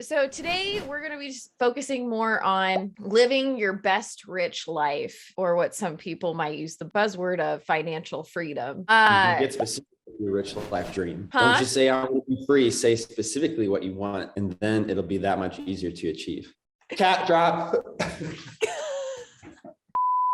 So today we're going to be just focusing more on living your best rich life, or what some people might use the buzzword of financial freedom. Get specific with your rich life dream. Don't Huh? just say, I want to be free. Say specifically what you want, and then it'll be that much easier to achieve. Cat drop.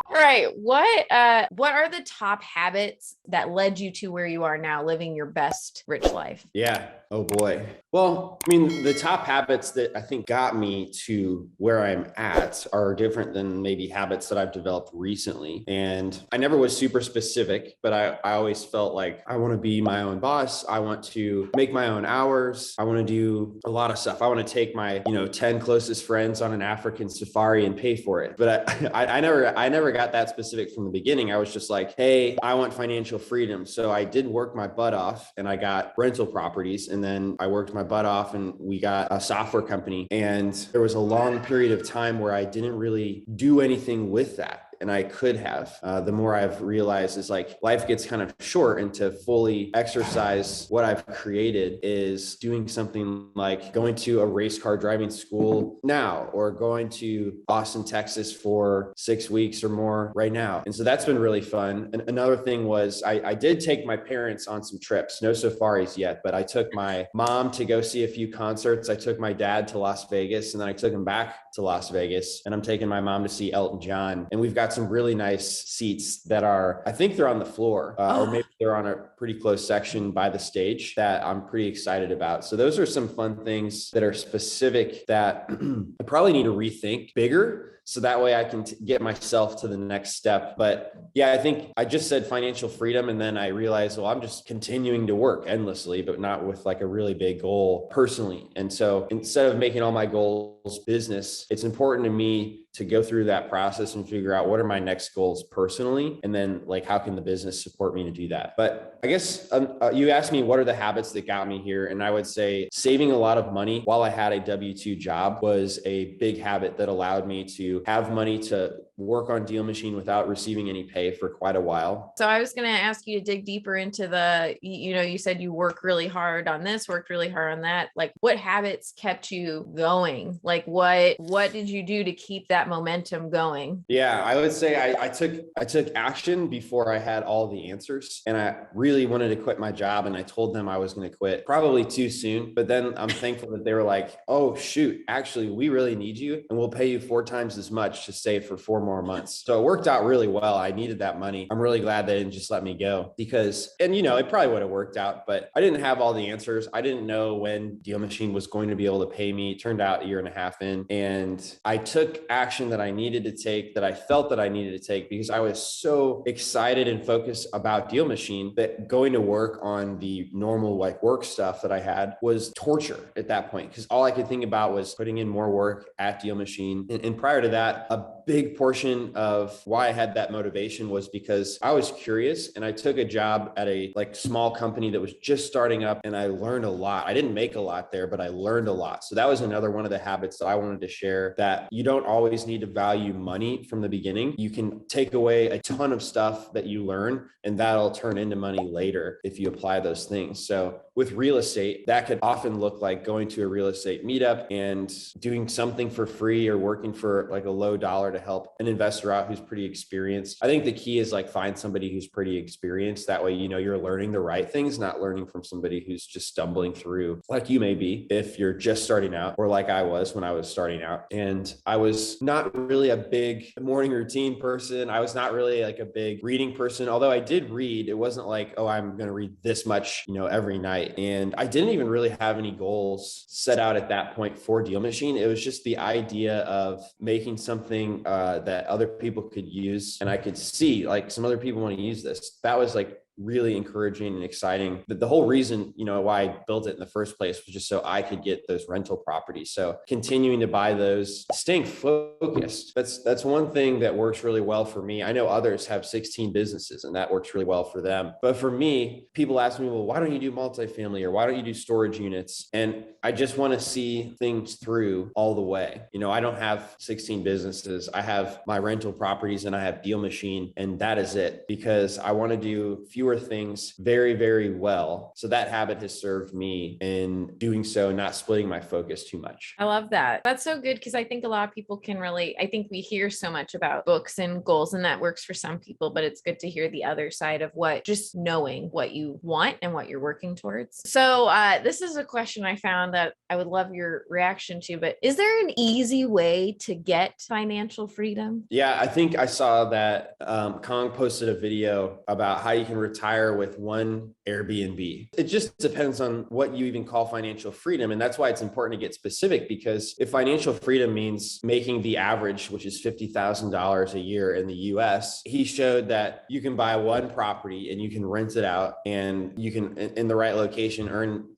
All right. What are the top habits that led you to where you are now, living your best rich life? Yeah. Oh boy. Well, I mean, the top habits that I think got me to where I'm at are different than maybe habits that I've developed recently. And I never was super specific, but I always felt like I want to be my own boss. I want to make my own hours. I want to do a lot of stuff. I want to take my, 10 closest friends on an African safari and pay for it. But I never got that specific from the beginning. I was just like, hey, I want financial freedom. So I did work my butt off and I got rental properties. And then I worked my butt off and we got a software company. And there was a long period of time where I didn't really do anything with that. And I could have. The more I've realized is like life gets kind of short, and to fully exercise what I've created is doing something like going to a race car driving school now, or going to Austin, Texas for 6 weeks or more right now. And so that's been really fun. And another thing was I did take my parents on some trips, no safaris yet, but I took my mom to go see a few concerts. I took my dad to Las Vegas, and then I took him back to Las Vegas, and I'm taking my mom to see Elton John. And we've got some really nice seats that are, I think they're on the floor, or maybe they're on a pretty close section by the stage that I'm pretty excited about. So those are some fun things that are specific that I probably need to rethink bigger, so that way I can get myself to the next step. But yeah, I think I just said financial freedom, and then I realized, well, I'm just continuing to work endlessly, but not with like a really big goal personally. And so instead of making all my goals business, it's important to me to go through that process and figure out what are my next goals personally, and then like how can the business support me to do that. But I guess you asked me what are the habits that got me here, and I would say saving a lot of money while I had a W-2 job was a big habit that allowed me to have money to work on DealMachine without receiving any pay for quite a while. So I was going to ask you to dig deeper into you said you work really hard on this, worked really hard on that. Like, what habits kept you going? Like, what did you do to keep that momentum going? Yeah, I would say I took action before I had all the answers, and I really wanted to quit my job, and I told them I was going to quit probably too soon. But then I'm thankful that they were like, "Oh shoot, actually, we really need you, and we'll pay you 4 times as much to stay for 4 more months." So it worked out really well. I needed that money. I'm really glad they didn't just let me go, because, and it probably would have worked out, but I didn't have all the answers. I didn't know when DealMachine was going to be able to pay me. It turned out a year and a half in, and I took action that I needed to take, that I felt that I needed to take, because I was so excited and focused about DealMachine that going to work on the normal like work stuff that I had was torture at that point, because all I could think about was putting in more work at DealMachine. And prior to that, a big portion of why I had that motivation was because I was curious, and I took a job at a like small company that was just starting up, and I learned a lot. I didn't make a lot there, but I learned a lot. So that was another one of the habits that I wanted to share, that you don't always need to value money from the beginning. You can take away a ton of stuff that you learn, and that'll turn into money later if you apply those things. So with real estate, that could often look like going to a real estate meetup and doing something for free, or working for like a low dollar to help an investor out who's pretty experienced. I think the key is like find somebody who's pretty experienced. That way, you're learning the right things, not learning from somebody who's just stumbling through, like you may be if you're just starting out, or like I was when I was starting out. And I was not really a big morning routine person. I was not really like a big reading person, although I did read. It wasn't like, oh, I'm going to read this much, every night. And I didn't even really have any goals set out at that point for DealMachine. It was just the idea of making something that other people could use, and I could see like some other people want to use this. That was like really encouraging and exciting. The whole reason, why I built it in the first place was just so I could get those rental properties. So continuing to buy those, staying focused. That's one thing that works really well for me. I know others have 16 businesses, and that works really well for them. But for me, people ask me, well, why don't you do multifamily, or why don't you do storage units? And I just want to see things through all the way. I don't have 16 businesses. I have my rental properties, and I have DealMachine, and that is it, because I want to do fewer fewer things very, very well. So that habit has served me in doing so, not splitting my focus too much. I love that. That's so good because I think a lot of people can relate. I think we hear so much about books and goals, and that works for some people, but it's good to hear the other side of what just knowing what you want and what you're working towards. So, this is a question I found that I would love your reaction to, but is there an easy way to get financial freedom? Yeah, I think I saw that Kong posted a video about how you can retire with one Airbnb. It just depends on what you even call financial freedom. And that's why it's important to get specific, because if financial freedom means making the average, which is $50,000 a year in the US, he showed that you can buy one property and you can rent it out, and you can, in the right location,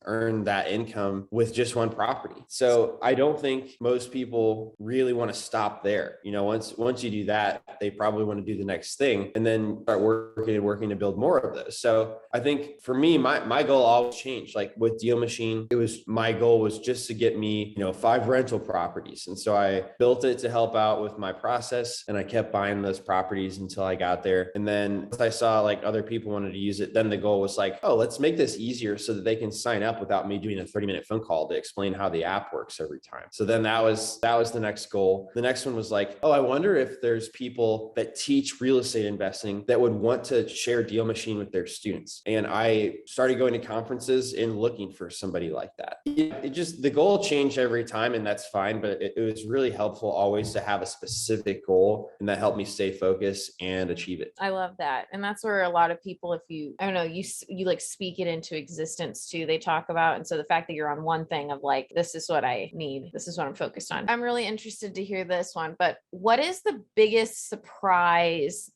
earn that income with just one property. So I don't think most people really want to stop there. You know, once you do that, they probably want to do the next thing and then start working to build more of those. So I think for me, my goal always changed. Like with DealMachine, my goal was just to get me, 5 rental properties. And so I built it to help out with my process, and I kept buying those properties until I got there. And then once I saw like other people wanted to use it, then the goal was like, oh, let's make this easier so that they can sign up without me doing a 30-minute phone call to explain how the app works every time. So then that was the next goal. The next one was like, oh, I wonder if there's people that teach real estate investing that would want to share DealMachine with their students. And I started going to conferences and looking for somebody like that. The goal changed every time, and that's fine, but it was really helpful always to have a specific goal, and that helped me stay focused and achieve it. I love that. And that's where a lot of people, if you, I don't know, you like speak it into existence too, they talk about. And so the fact that you're on one thing of like, this is what I need, this is what I'm focused on. I'm really interested to hear this one, but what is the biggest surprise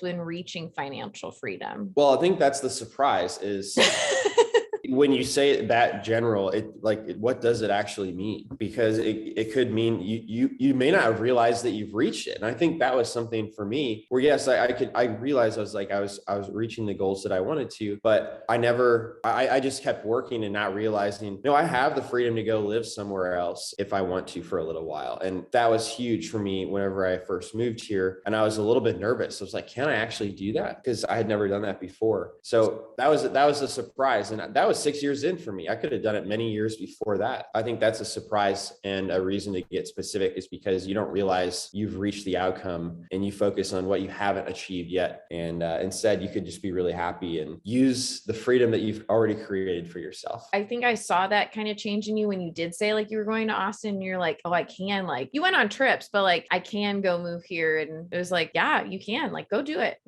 when reaching financial freedom? Well, I think that's the surprise is when you say it that general, what does it actually mean? Because it could mean you may not have realized that you've reached it. And I think that was something for me where, yes, I realized I was reaching the goals that I wanted to, but I just kept working and not realizing, no, I have the freedom to go live somewhere else if I want to for a little while. And that was huge for me whenever I first moved here. And I was a little bit nervous. I was like, can I actually do that? Because I had never done that before. So that was a surprise. And that was 6 years in for me. I could have done it many years before that. I think that's a surprise, and a reason to get specific is because you don't realize you've reached the outcome and you focus on what you haven't achieved yet. And instead, you could just be really happy and use the freedom that you've already created for yourself. I think I saw that kind of change in you when you did say like you were going to Austin and you're like, oh, I can, like, you went on trips, but like, I can go move here. And it was like, yeah, you can, like, go do it.